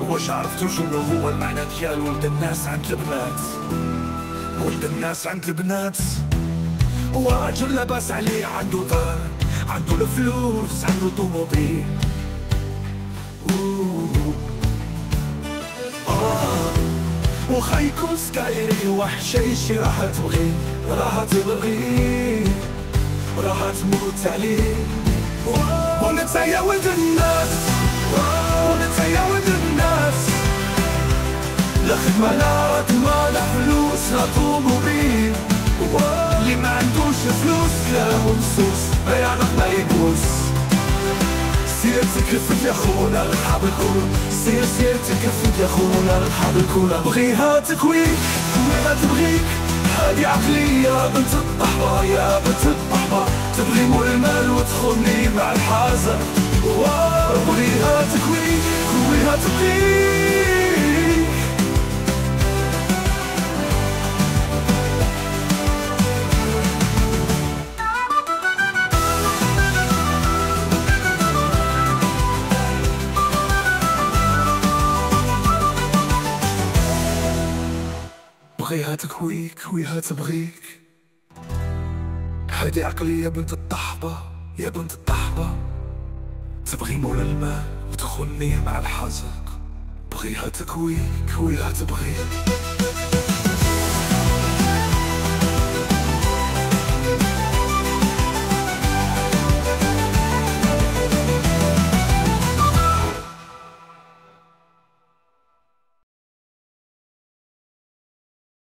واش عرفتو شنو هو المعنى ديالو؟ ولد الناس عند البنات، ولد الناس عند البنات. راجل لاباس عليه، عنده دار، عنده الفلوس، عنده طوموبيل. وخا يكون سكايري وحشيشي راح تبغيه، راح تبغيه، راح تموت عليه. ونتا يا ولد الناس، ونتا يا ولد الناس، لا خدمة لا راتمة لا فلوس لا طوموبيل. اللي ما عندوش فلوس كلامو مسوس، ما يعرف ما يبوس. سير تكفل يا خونا رحاب الكون، سير تكفل يا خونا رحاب الكون. بغيها تكويك بغيها تبغيك، هادي عقلية بنت الطحبة يا بنت الطحبة. تبغي مول المال وتخوني مع الحازة. بغيها تكويك بغيها تبغيك. بغيها تكويك ويها تبغيك، هادي عقلية بنت الطحبة يا بنت الطحبة. تبغي مول المال وتخوني مع الحزق. بغيها تكويك ويها تبغيك.